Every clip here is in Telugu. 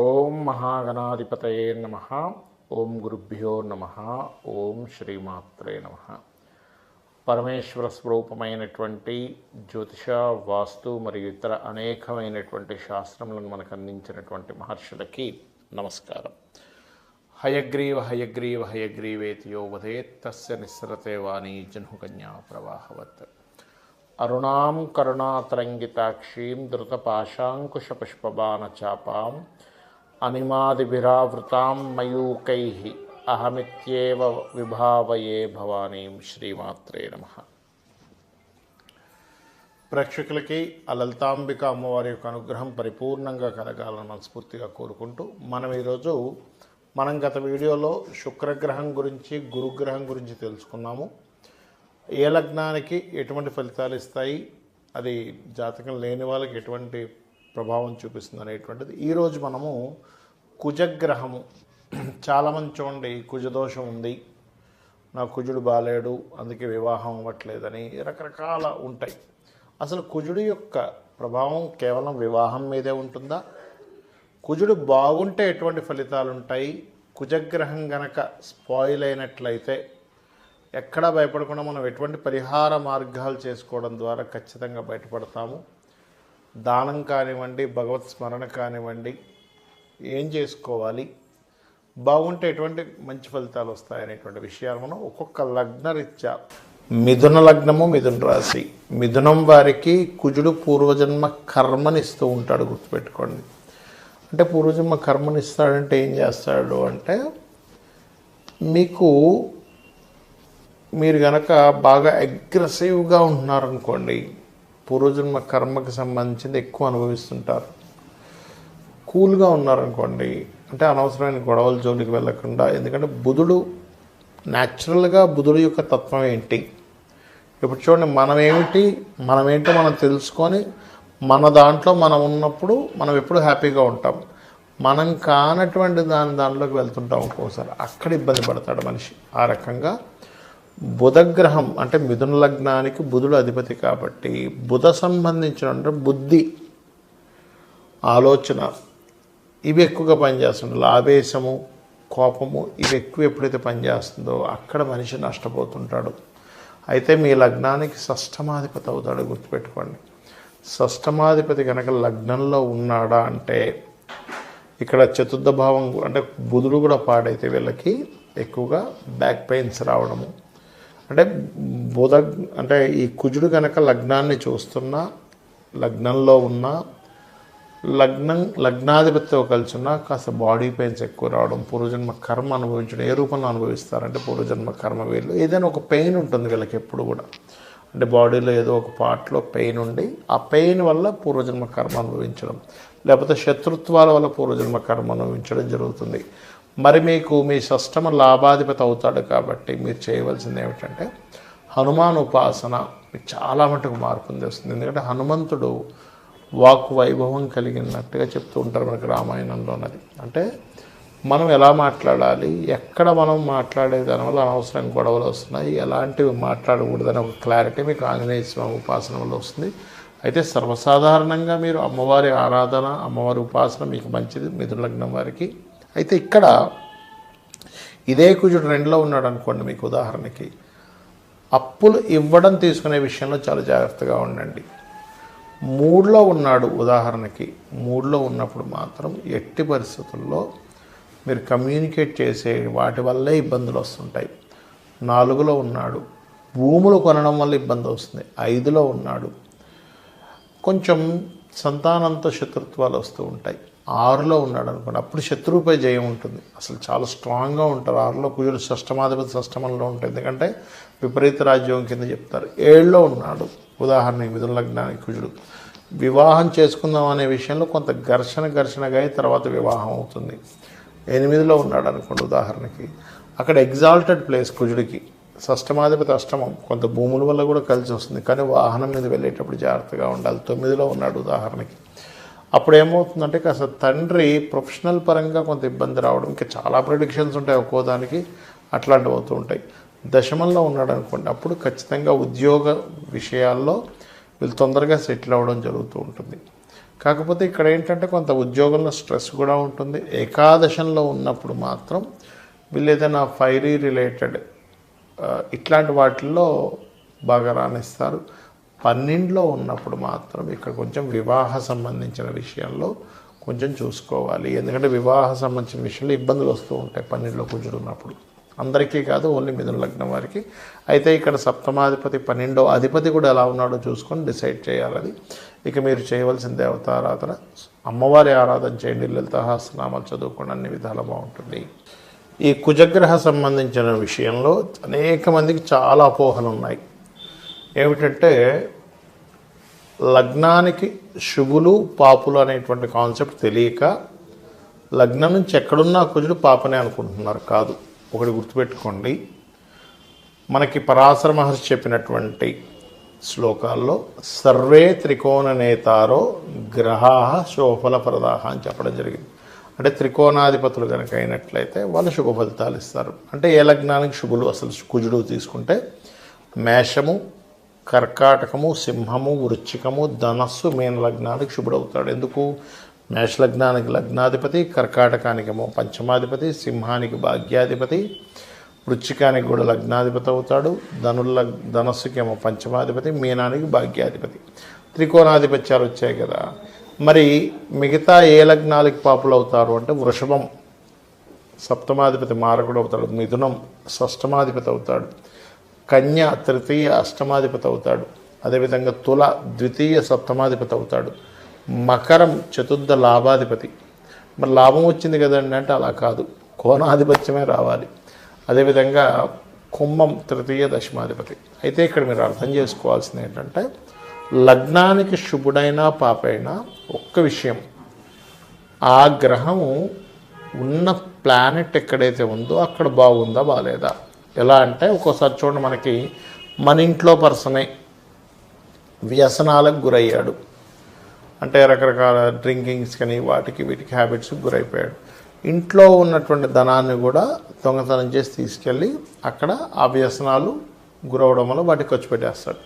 ఓం మహాగణాధిపతయే నమః. ఓం గురుభ్యో నమః. ఓం శ్రీమాత్రే నమః. పరమేశ్వర స్వరూపమైనటువంటి జ్యోతిష, వాస్తు మరియు ఇతర అనేకమైనటువంటి శాస్త్రములను మనకు అందించినటువంటి మహర్షులకి నమస్కారం. హయగ్రీవ హయగ్రీవ హయగ్రీవేతి యో వదేత్ తస్య నిస్సరతే వాణీ జహ్నుకన్యా ప్రవాహవత్. అరుణాం కరుణాతరంగితాక్షీం ధృతపాశాంకుశపుష్పబాణచాపాం అనిమాదిభిరావృతాం మయూకైః అహమిత్యేవ విభావయే భవానీం. శ్రీమాత్రే నమః. ప్రేక్షకులకి ఆ లలితాంబిక అమ్మవారి యొక్క అనుగ్రహం పరిపూర్ణంగా కలగాలని మనస్ఫూర్తిగా కోరుకుంటూ మనం గత వీడియోలో శుక్రగ్రహం గురించి, గురుగ్రహం గురించి తెలుసుకున్నాము. ఏ లగ్నానికి ఎటువంటి ఫలితాలు ఇస్తాయి, అది జాతకం లేని వాళ్ళకి ఎటువంటి ప్రభావం చూపిస్తుంది అనేటువంటిది. ఈరోజు మనము కుజగ్రహము, చాలామంది చూడండి కుజదోషం ఉంది, నా కుజుడు బాలేడు అందుకే వివాహం అవ్వట్లేదని రకరకాల ఉంటాయి. అసలు కుజుడు యొక్క ప్రభావం కేవలం వివాహం మీదే ఉంటుందా? కుజుడు బాగుంటే ఎటువంటి ఫలితాలు ఉంటాయి? కుజగ్రహం గనక స్పాయిల్ అయినట్లయితే ఎక్కడా భయపడకుండా మనం ఎటువంటి పరిహార మార్గాలు చేసుకోవడం ద్వారా ఖచ్చితంగా బయటపడతాము. దానం కానివ్వండి, భగవత్ స్మరణ కానివ్వండి, ఏం చేసుకోవాలి, బాగుంటే ఎటువంటి మంచి ఫలితాలు వస్తాయనేటువంటి విషయాలు మనం ఒక్కొక్క లగ్నరీత్యా. మిథున లగ్నము, మిథున రాశి. మిథునం వారికి కుజుడు పూర్వజన్మ కర్మనిస్తూ ఉంటాడు, గుర్తుపెట్టుకోండి. అంటే పూర్వజన్మ కర్మనిస్తాడంటే ఏం చేస్తాడు అంటే, మీరు కనుక బాగా అగ్రెసివ్గా ఉంటున్నారనుకోండి, పూర్వజన్మ కర్మకి సంబంధించింది ఎక్కువ అనుభవిస్తుంటారు. కూల్గా ఉన్నారనుకోండి, అంటే అనవసరమైన గొడవల జోలికి వెళ్ళకుండా. ఎందుకంటే బుధుడు న్యాచురల్గా, బుధుడు యొక్క తత్వం ఏంటి, ఇప్పుడు చూడండి, మనమేంటో మనం తెలుసుకొని మన దాంట్లో మనం ఉన్నప్పుడు మనం ఎప్పుడు హ్యాపీగా ఉంటాం. మనం కానటువంటి దానిలోకి వెళ్తుంటాం ఒక్కోసారి, అక్కడ ఇబ్బంది పడతాడు మనిషి. ఆ రకంగా బుధగ్రహం అంటే మిథున లగ్నానికి బుధుడు అధిపతి కాబట్టి బుధ సంబంధించిన బుద్ధి, ఆలోచన ఇవి ఎక్కువగా పనిచేస్తుంటాయి. ఆవేశము, కోపము ఇవి ఎక్కువ ఎప్పుడైతే పనిచేస్తుందో అక్కడ మనిషి నష్టపోతుంటాడు. అయితే మీ లగ్నానికి షష్ఠమాధిపతి అవుతాడు, గుర్తుపెట్టుకోండి. షష్ఠమాధిపతి కనుక లగ్నంలో ఉన్నాడా అంటే ఇక్కడ చతుర్థ భావం అంటే బుధుడు కూడా పాడైతే వీళ్ళకి ఎక్కువగా బ్యాక్ పెయిన్స్ రావడము. అంటే ఈ కుజుడు కనుక లగ్నాన్ని చూస్తున్నా, లగ్నంలో ఉన్న లగ్నాధిపతితో కలిసి ఉన్నా కాస్త బాడీ పెయిన్స్ ఎక్కువ రావడం, పూర్వజన్మ కర్మ అనుభవించడం. ఏ రూపంలో అనుభవిస్తారంటే పూర్వజన్మ కర్మ. వీళ్ళు ఏదైనా ఒక పెయిన్ ఉంటుంది వీళ్ళకి ఎప్పుడు కూడా, అంటే బాడీలో ఏదో ఒక పార్ట్లో పెయిన్ ఉండి ఆ పెయిన్ వల్ల పూర్వజన్మ కర్మ అనుభవించడం, లేకపోతే శత్రుత్వాల వల్ల పూర్వజన్మ కర్మ అనుభవించడం జరుగుతుంది. మరి మీకు మీ షష్టమ లాభాధిపతి అవుతాడు కాబట్టి మీరు చేయవలసింది ఏమిటంటే హనుమాన్ ఉపాసన. మీకు చాలా మటుకు మార్పుని తెస్తుంది. ఎందుకంటే హనుమంతుడు వాక్కు వైభవం కలిగినట్టుగా చెప్తూ ఉంటారు మనకు రామాయణంలోనది. అంటే మనం ఎలా మాట్లాడాలి, ఎక్కడ మనం మాట్లాడే దానివల్ల అనవసరం గొడవలు వస్తున్నాయి, ఎలాంటివి మాట్లాడకూడదని ఒక క్లారిటీ మీకు ఆంజనేయ స్వామి ఉపాసన వల్ల వస్తుంది. అయితే సర్వసాధారణంగా మీరు అమ్మవారి ఆరాధన, అమ్మవారి ఉపాసన మీకు మంచిది మిథున లగ్నం వారికి. అయితే ఇక్కడ ఇదే కుజుడు 2లో ఉన్నాడు అనుకోండి, మీకు ఉదాహరణకి అప్పులు ఇవ్వడం తీసుకునే విషయంలో చాలా జాగ్రత్తగా ఉండండి. 3లో ఉన్నాడు ఉదాహరణకి, 3లో ఉన్నప్పుడు మాత్రం ఎట్టి పరిస్థితుల్లో మీరు కమ్యూనికేట్ చేసే వాటి వల్లే ఇబ్బందులు వస్తుంటాయి. 4లో ఉన్నాడు, భూములు కొనడం వల్ల ఇబ్బంది వస్తుంది. 5లో ఉన్నాడు, కొంచెం సంతానంతో శత్రుత్వాలు వస్తూ ఉంటాయి. 6లో ఉన్నాడు అనుకోండి, అప్పుడు శత్రువుపై జయం ఉంటుంది. అసలు చాలా స్ట్రాంగ్గా ఉంటారు. 6లో కుజుడు షష్టమాధిపతి షష్టమంలో ఉంటుంది, ఎందుకంటే విపరీత రాజ్యం కింద చెప్తారు. 7లో ఉన్నాడు ఉదాహరణకి మిథున లగ్నానికి కుజుడు, వివాహం చేసుకుందాం అనే విషయంలో కొంత ఘర్షణగా తర్వాత వివాహం అవుతుంది. 8లో ఉన్నాడు అనుకోండి ఉదాహరణకి, అక్కడ ఎగ్జాల్టెడ్ ప్లేస్ కుజుడికి. షష్టమాధిపతి అష్టమం, కొంత భూముల వల్ల కూడా కలిసి వస్తుంది, కానీ వాహనం మీద వెళ్ళేటప్పుడు జాగ్రత్తగా ఉండాలి. 9లో ఉన్నాడు ఉదాహరణకి, అప్పుడు ఏమవుతుందంటే కాస్త తండ్రి ప్రొఫెషనల్ పరంగా కొంత ఇబ్బంది రావడం. ఇంకా చాలా ప్రిడిక్షన్స్ ఉంటాయి ఒక్కోదానికి, అట్లాంటివి అవుతూ ఉంటాయి. దశమంలో ఉన్నాడు అనుకోండి, అప్పుడు ఖచ్చితంగా ఉద్యోగ విషయాల్లో వీళ్ళు తొందరగా సెటిల్ అవ్వడం జరుగుతూ ఉంటుంది. కాకపోతే ఇక్కడ ఏంటంటే కొంత ఉద్యోగంలో స్ట్రెస్ కూడా ఉంటుంది. ఏకాదశంలో ఉన్నప్పుడు మాత్రం వీళ్ళు ఏదైనా ఫైరీ రిలేటెడ్ ఇట్లాంటి వాటిల్లో బాగా రాణిస్తారు. 12లో ఉన్నప్పుడు మాత్రం ఇక్కడ కొంచెం వివాహ సంబంధించిన విషయంలో కొంచెం చూసుకోవాలి. ఎందుకంటే వివాహ సంబంధించిన విషయంలో ఇబ్బందులు వస్తూ ఉంటాయి 12లో కుజుడు ఉన్నప్పుడు. అందరికీ కాదు, ఓన్లీ మిథున లగ్నం వారికి. అయితే ఇక్కడ సప్తమాధిపతి 12వ అధిపతి కూడా ఎలా ఉన్నాడో చూసుకొని డిసైడ్ చేయాలి అది. ఇక మీరు చేయవలసిన దేవతారాధన, అమ్మవారి ఆరాధన చేయండి, లలితా సహస్రనామాలు చదువుకోండి, అన్ని విధాలు బాగుంటుంది. ఈ కుజగ్రహ సంబంధించిన విషయంలో అనేక మందికి చాలా అపోహలు ఉన్నాయి. ఏమిటంటే లగ్నానికి శుభులు పాపులు అనేటువంటి కాన్సెప్ట్ తెలియక లగ్నం నుంచి ఎక్కడున్నా కుజుడు పాపనే అనుకుంటున్నారు. కాదు, ఒకటి గుర్తుపెట్టుకోండి, మనకి పరాశర మహర్షి చెప్పినటువంటి శ్లోకాల్లో సర్వే త్రికోణ నేతారో గ్రహా శుభఫల ప్రదాహ అని చెప్పడం జరిగింది. అంటే త్రికోణాధిపతులు కనుక అయినట్లయితే వాళ్ళు శుభ ఫలితాలు ఇస్తారు. అంటే ఏ లగ్నానికి శుభులు అసలు కుజుడు తీసుకుంటే మేషము, కర్కాటకము, సింహము, వృశ్చికము, ధనస్సు, మీన లగ్నానికి శుభుడవుతాడు. ఎందుకు? మేష లగ్నానికి లగ్నాధిపతి, కర్కాటకానికేమో పంచమాధిపతి, సింహానికి భాగ్యాధిపతి, వృశ్చికానికి కూడా లగ్నాధిపతి అవుతాడు, ధనస్సుకేమో పంచమాధిపతి, మీనానికి భాగ్యాధిపతి. త్రికోణాధిపత్యాలు వచ్చాయి కదా. మరి మిగతా ఏ లగ్నాలకి పాపులు అవుతారు అంటే వృషభం సప్తమాధిపతి మారకుడు అవుతాడు, మిథునం షష్టమాధిపతి అవుతాడు, కన్య తృతీయ అష్టమాధిపతి అవుతాడు, అదేవిధంగా తుల ద్వితీయ సప్తమాధిపతి అవుతాడు, మకరం చతుర్థ లాభాధిపతి. మరి లాభం వచ్చింది కదండి అంటే అలా కాదు, కోణాధిపత్యమే రావాలి. అదేవిధంగా కుంభం తృతీయ దశమాధిపతి. అయితే ఇక్కడ మీరు అర్థం చేసుకోవాల్సింది ఏంటంటే లగ్నానికి శుభుడైనా పాపైనా ఒక్క విషయం, ఆ గ్రహము ఉన్న ప్లానెట్ ఎక్కడైతే ఉందో అక్కడ బాగుందా బాగాలేదా. ఎలా అంటే ఒక్కోసారి చూడండి, మనకి మన ఇంట్లో పర్సనే వ్యసనాలకు గురయ్యాడు, అంటే రకరకాల డ్రింకింగ్స్ కానీ వాటికి వీటికి హ్యాబిట్స్కి గురైపోయాడు. ఇంట్లో ఉన్నటువంటి ధనాన్ని కూడా దొంగతనం చేసి తీసుకెళ్ళి అక్కడ ఆ వ్యసనాలు గురవడం వల్ల వాటికి ఖర్చు పెట్టేస్తాడు.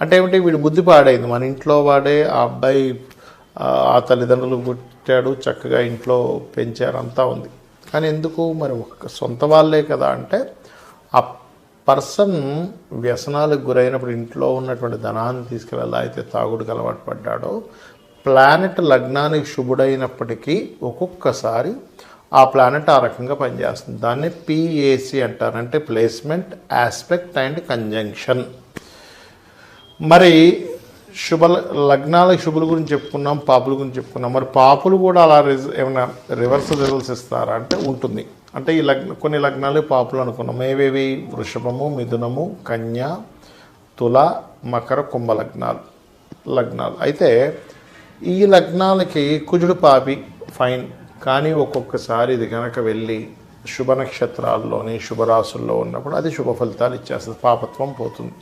అంటే ఏమిటి, వీడు బుద్ధి పాడైంది. మన ఇంట్లో వాడే ఆ అబ్బాయి ఆ తల్లిదండ్రులు పుట్టాడు, చక్కగా ఇంట్లో పెంచారు, అంతా ఉంది. కానీ ఎందుకు మరి సొంత వాళ్ళే కదా అంటే ఆ పర్సన్ వ్యసనాలకు గురైనప్పుడు ఇంట్లో ఉన్నటువంటి ధనాన్ని తీసుకెళ్ళి అయితే తాగుడుకు అలవాటు పడ్డాడో, ప్లానెట్ లగ్నానికి శుభుడైనప్పటికీ ఒక్కొక్కసారి ఆ ప్లానెట్ ఆ రకంగా పనిచేస్తుంది. దాన్ని పిఏసి అంటారు, అంటే ప్లేస్మెంట్, ఆస్పెక్ట్ అండ్ కంజంక్షన్. మరి లగ్నాలకు శుభుల గురించి చెప్పుకున్నాం, పాపుల గురించి చెప్పుకున్నాం. మరి పాపులు కూడా అలా ఏమైనా రివర్స్ రిజల్ట్స్ ఇస్తారా అంటే ఉంటుంది. అంటే ఈ కొన్ని లగ్నాలు పాపులు అనుకున్నాం. ఏవేవి? వృషభము, మిథునము, కన్య, తుల, మకర, కుంభ లగ్నాలు. అయితే ఈ లగ్నాలకి కుజుడు పాపి ఫైన్, కానీ ఒక్కొక్కసారి ఇది కనుక వెళ్ళి శుభ నక్షత్రాల్లోని శుభరాశుల్లో ఉన్నప్పుడు అది శుభ ఫలితాలు ఇచ్చేస్తుంది, పాపత్వం పోతుంది.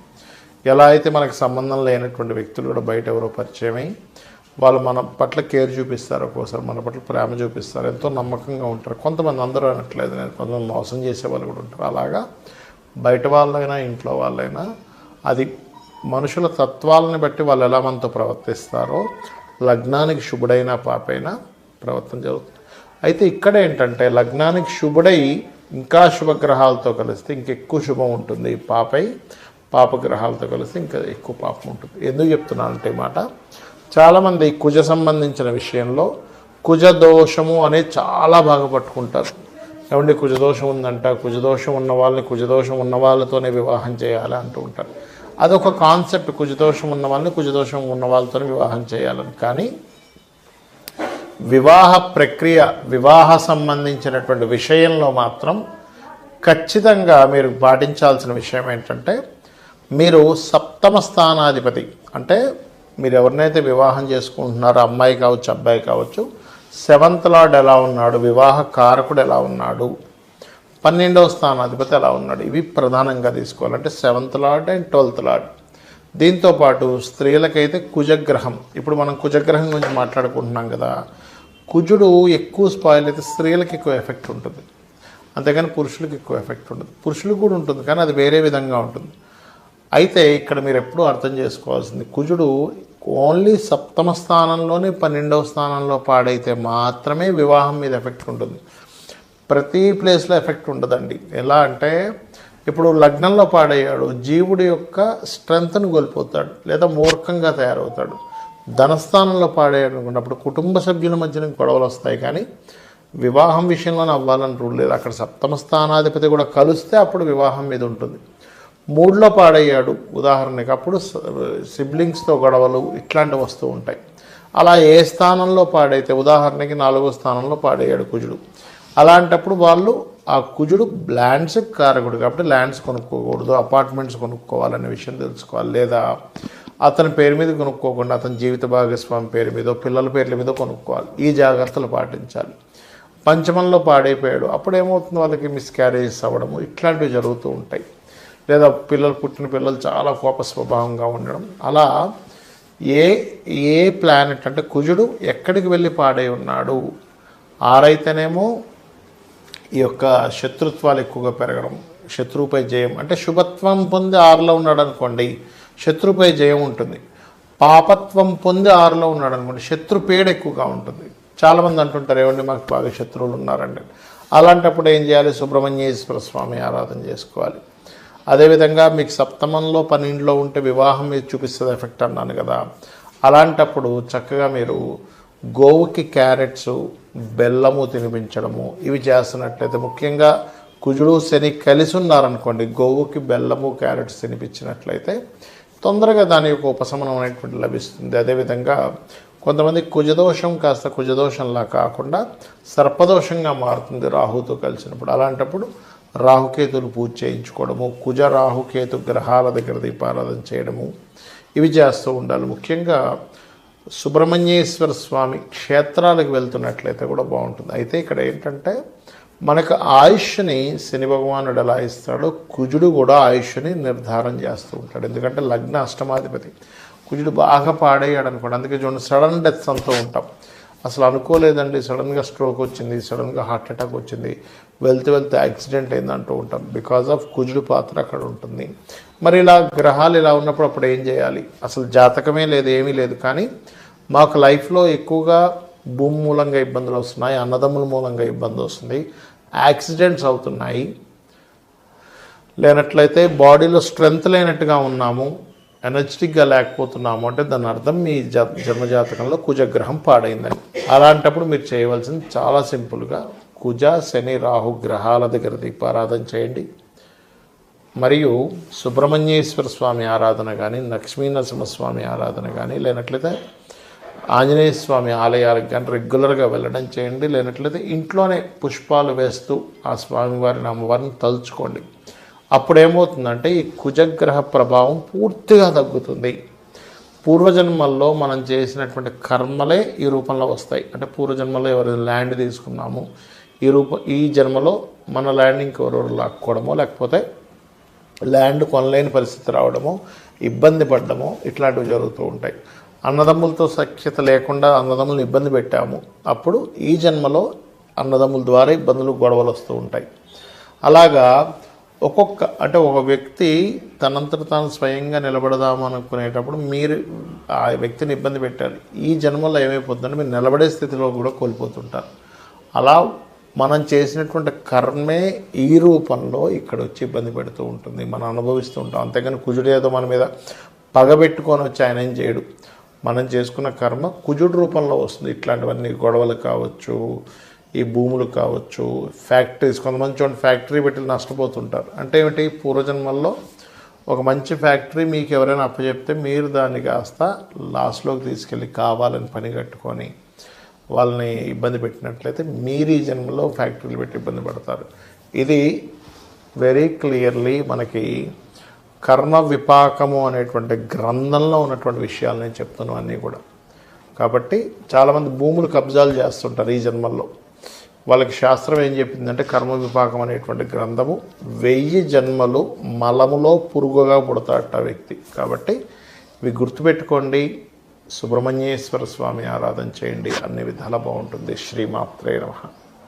ఎలా అయితే మనకు సంబంధం లేనటువంటి వ్యక్తులు కూడా బయట ఎవరో పరిచయమై వాళ్ళు మన పట్ల కేర్ చూపిస్తారు, ఒక్కోసారి మన పట్ల ప్రేమ చూపిస్తారు, ఎంతో నమ్మకంగా ఉంటారు. కొంతమంది, అందరూ అనట్లేదు నేను, కొంతమంది మోసం చేసే వాళ్ళు కూడా ఉంటారు. అలాగా బయట వాళ్ళైనా ఇంట్లో వాళ్ళైనా అది మనుషుల తత్వాలని బట్టి వాళ్ళు ఎలా మనతో ప్రవర్తిస్తారో లగ్నానికి శుభుడైనా పాపైనా ప్రవర్తన జరుగుతుంది. అయితే ఇక్కడ ఏంటంటే లగ్నానికి శుభుడై ఇంకా శుభగ్రహాలతో కలిస్తే ఇంకెక్కువ శుభం ఉంటుంది, పాపగ్రహాలతో కలిసి ఇంకా ఎక్కువ పాపం ఉంటుంది. ఎందుకు చెప్తున్నానంటే మాట, చాలామంది కుజ సంబంధించిన విషయంలో కుజదోషము అనేది చాలా బాగా పట్టుకుంటారు. ఏమంటే కుజదోషం ఉందంట, కుజదోషం ఉన్న వాళ్ళని కుజదోషం ఉన్న వాళ్ళతోనే వివాహం చేయాలి అంటూ ఉంటారు. అదొక కాన్సెప్ట్, కుజదోషం ఉన్న వాళ్ళని కుజదోషం ఉన్న వాళ్ళతోనే వివాహం చేయాలని. కానీ వివాహ ప్రక్రియ, వివాహ సంబంధించినటువంటి విషయంలో మాత్రం ఖచ్చితంగా మీరు పాటించాల్సిన విషయం ఏంటంటే, మీరు సప్తమ స్థానాధిపతి, అంటే మీరు ఎవరినైతే వివాహం చేసుకుంటున్నారో అమ్మాయి కావచ్చు అబ్బాయి కావచ్చు, 7th లార్డ్ ఎలా ఉన్నాడు, వివాహ కారకుడు ఎలా ఉన్నాడు, 12వ స్థానాధిపతి ఎలా ఉన్నాడు, ఇవి ప్రధానంగా తీసుకోవాలంటే 7th lord and 12th lord. దీంతోపాటు స్త్రీలకైతే కుజగ్రహం, ఇప్పుడు మనం కుజగ్రహం గురించి మాట్లాడుకుంటున్నాం కదా, కుజుడు ఎక్కువ స్పాయిల్ అయితే స్త్రీలకు ఎక్కువ ఎఫెక్ట్ ఉంటుంది, అంతేగాని పురుషులకు ఎక్కువ ఎఫెక్ట్ ఉండదు. పురుషులకు కూడా ఉంటుంది కానీ అది వేరే విధంగా ఉంటుంది. అయితే ఇక్కడ మీరు ఎప్పుడూ అర్థం చేసుకోవాల్సింది, కుజుడు ఓన్లీ సప్తమ స్థానంలోనే 12వ స్థానంలో పాడైతే మాత్రమే వివాహం మీద ఎఫెక్ట్ ఉంటుంది. ప్రతి ప్లేస్లో ఎఫెక్ట్ ఉండదండి. ఎలా అంటే ఇప్పుడు లగ్నంలో పాడయ్యాడు, జీవుడి యొక్క స్ట్రెంగ్త్ను కోల్పోతాడు లేదా మూర్ఖంగా తయారవుతాడు. ధనస్థానంలో పాడయ్యాడు అనుకున్నప్పుడు కుటుంబ సభ్యుల మధ్యన గొడవలు వస్తాయి, కానీ వివాహం విషయంలోనే అవ్వాలని రూల్ లేదు. అక్కడ సప్తమ స్థానాధిపతి కూడా కలిస్తే అప్పుడు వివాహం మీద ఉంటుంది. 3లో పాడయ్యాడు ఉదాహరణకి, అప్పుడు సిబ్లింగ్స్తో గొడవలు ఇట్లాంటివి వస్తూ ఉంటాయి. అలా ఏ స్థానంలో పాడైతే ఉదాహరణకి 4వ స్థానంలో పాడయ్యాడు కుజుడు, అలాంటప్పుడు వాళ్ళు ఆ కుజుడు ల్యాండ్స్ కారకుడు కాబట్టి ల్యాండ్స్ కొనుక్కోకూడదు, అపార్ట్మెంట్స్ కొనుక్కోవాలనే విషయం తెలుసుకోవాలి. లేదా అతని పేరు మీద కొనుక్కోకుండా అతని జీవిత భాగస్వామి పేరు మీదో పిల్లల పేర్ల మీద కొనుక్కోవాలి. ఈ జాగ్రత్తలు పాటించాలి. పంచమంలో పాడైపోయాడు, అప్పుడు ఏమవుతుంది, వాళ్ళకి మిస్క్యారేజెస్ అవ్వడము ఇట్లాంటివి జరుగుతూ ఉంటాయి. లేదా పుట్టిన పిల్లలు చాలా కోప స్వభావంగా ఉండడం. అలా ఏ ప్లానెట్ అంటే కుజుడు ఎక్కడికి వెళ్ళి పాడై ఉన్నాడు, ఆరైతేనేమో ఈ యొక్క శత్రుత్వాలు ఎక్కువగా పెరగడం, శత్రువుపై జయం అంటే శుభత్వం పొంది 6లో ఉన్నాడు అనుకోండి శత్రువుపై జయం ఉంటుంది. పాపత్వం పొంది 6లో ఉన్నాడు అనుకోండి శత్రుపీడ ఎక్కువగా ఉంటుంది. చాలామంది అంటుంటారు ఏమండి మాకు బాగా శత్రువులు ఉన్నారండి. అలాంటప్పుడు ఏం చేయాలి, సుబ్రహ్మణ్యేశ్వర స్వామి ఆరాధన చేసుకోవాలి. అదేవిధంగా మీకు సప్తమంలో 12లో ఉంటే వివాహం మీద చూపిస్తుంది ఎఫెక్ట్ అన్నాను కదా, అలాంటప్పుడు చక్కగా మీరు గోవుకి క్యారెట్స్ బెల్లము తినిపించడము ఇవి చేస్తున్నట్లయితే, ముఖ్యంగా కుజుడు శని కలిసి ఉన్నారనుకోండి గోవుకి బెల్లము క్యారెట్స్ తినిపించినట్లయితే తొందరగా దాని యొక్క ఉపశమనం అనేటువంటి లభిస్తుంది. అదేవిధంగా కొంతమంది కుజదోషం కాస్త కుజదోషంలా కాకుండా సర్పదోషంగా మారుతుంది రాహుతో కలిసినప్పుడు. అలాంటప్పుడు రాహుకేతులు పూజ చేయించుకోవడము, కుజ రాహుకేతు గ్రహాల దగ్గర దీపారాధన చేయడము ఇవి చేస్తూ ఉండాలి. ముఖ్యంగా సుబ్రహ్మణ్యేశ్వర స్వామి క్షేత్రాలకు వెళ్తున్నట్లయితే కూడా బాగుంటుంది. అయితే ఇక్కడ ఏంటంటే మనకు ఆయుష్ని శని భగవానుడు ఎలా ఇస్తాడో కుజుడు కూడా ఆయుష్ని నిర్ధారణ చేస్తూ ఉంటాడు. ఎందుకంటే లగ్న అష్టమాధిపతి కుజుడు బాగా పాడయ్యాడు అనుకోండి, అందుకే చూడండి సడన్ డెత్స్ అంటూ ఉంటాం. అసలు అనుకోలేదండి, సడన్గా స్ట్రోక్ వచ్చింది, సడన్గా హార్ట్ అటాక్ వచ్చింది, వెళ్తే యాక్సిడెంట్ అయిందంటూ ఉంటాం. బికాజ్ ఆఫ్ కుజుడు పాత్ర అక్కడ ఉంటుంది. మరి ఇలా గ్రహాలు ఇలా ఉన్నప్పుడు అప్పుడు ఏం చేయాలి, అసలు జాతకమే లేదు ఏమీ లేదు, కానీ మాకు లైఫ్లో ఎక్కువగా భూమి మూలంగా ఇబ్బందులు వస్తున్నాయి, అన్నదమ్ముల మూలంగా ఇబ్బంది వస్తుంది, యాక్సిడెంట్స్ అవుతున్నాయి, లేనట్లయితే బాడీలో స్ట్రెంగ్త్ లేనట్టుగా ఉన్నాము, ఎనర్జెటిక్గా లేకపోతున్నాము అంటే దాని అర్థం మీ జన్మజాతకంలో కుజగ్రహం పాడైందని. అలాంటప్పుడు మీరు చేయవలసింది చాలా సింపుల్గా కుజ శని రాహు గ్రహాల దగ్గర దీపారాధన చేయండి. మరియు సుబ్రహ్మణ్యేశ్వర స్వామి ఆరాధన కానీ, లక్ష్మీనరసింహస్వామి ఆరాధన కానీ, లేనట్లయితే ఆంజనేయ స్వామి ఆలయాలకు కానీ రెగ్యులర్గా వెళ్ళడం చేయండి. లేనట్లయితే ఇంట్లోనే పుష్పాలు వేస్తూ ఆ స్వామివారిని అమ్మవారిని తలుచుకోండి. అప్పుడేమవుతుందంటే ఈ కుజగ్రహ ప్రభావం పూర్తిగా తగ్గుతుంది. పూర్వజన్మల్లో మనం చేసినటువంటి కర్మలే ఈ రూపంలో వస్తాయి. అంటే పూర్వజన్మలో ఎవరైనా ల్యాండ్ తీసుకున్నాము, ఈ జన్మలో మన ల్యాండ్ ఇంకెవరెవరు లాక్కోవడమో, లేకపోతే ల్యాండ్ కొనలేని పరిస్థితి రావడమో, ఇబ్బంది పడ్డమో ఇట్లాంటివి జరుగుతూ ఉంటాయి. అన్నదమ్ములతో సఖ్యత లేకుండా అన్నదమ్ములను ఇబ్బంది పెట్టాము, అప్పుడు ఈ జన్మలో అన్నదమ్ముల ద్వారా ఇబ్బందులు గొడవలు వస్తూ ఉంటాయి. అలాగా ఒక వ్యక్తి తనంతట తాను స్వయంగా నిలబడదాము అనుకునేటప్పుడు మీరు ఆ వ్యక్తిని ఇబ్బంది పెట్టారు. ఈ జన్మలో ఏమైపోతుందంటే మీరు నిలబడే స్థితిలో కూడా కోల్పోతుంటారు. అలా మనం చేసినటువంటి కర్మే ఈ రూపంలో ఇక్కడ వచ్చి ఇబ్బంది పెడుతూ ఉంటుంది, మనం అనుభవిస్తూ ఉంటాం. అంతేగాని కుజుడు ఏదో మన మీద పగబెట్టుకొని వచ్చి ఆయన ఏం చేయడు. మనం చేసుకున్న కర్మ కుజుడు రూపంలో వస్తుంది. ఇట్లాంటివన్నీ గొడవలు కావచ్చు, ఈ భూములు కావచ్చు, ఫ్యాక్టరీస్, కొంతమంది చూడండి ఫ్యాక్టరీ పెట్టి నష్టపోతుంటారు. అంటే ఏమిటి, పూర్వజన్మల్లో ఒక మంచి ఫ్యాక్టరీ మీకు ఎవరైనా అప్పచెప్తే మీరు దాన్ని కాస్త లాస్లోకి తీసుకెళ్ళి కావాలని పని కట్టుకొని వాళ్ళని ఇబ్బంది పెట్టినట్లయితే మీరు ఈ జన్మలో ఫ్యాక్టరీలు పెట్టి ఇబ్బంది పడతారు. ఇది వెరీ క్లియర్లీ మనకి కర్మ విపాకము అనేటువంటి గ్రంథంలో ఉన్నటువంటి విషయాలు నేను చెప్తున్నాను అన్నీ కూడా. కాబట్టి చాలామంది భూములు కబ్జాలు చేస్తుంటారు ఈ జన్మల్లో. వాళ్ళకి శాస్త్రం ఏం చెప్పిందంటే కర్మ విపాకం అనేటువంటి గ్రంథము 1000 జన్మలు మలములో పురుగుగా పుడతాడట వ్యక్తి. కాబట్టి ఇవి గుర్తుపెట్టుకోండి. సుబ్రహ్మణ్యేశ్వర స్వామి ఆరాధన చేయండి, అన్ని విధాలా బాగుంటుంది. శ్రీమాత్రే నమః.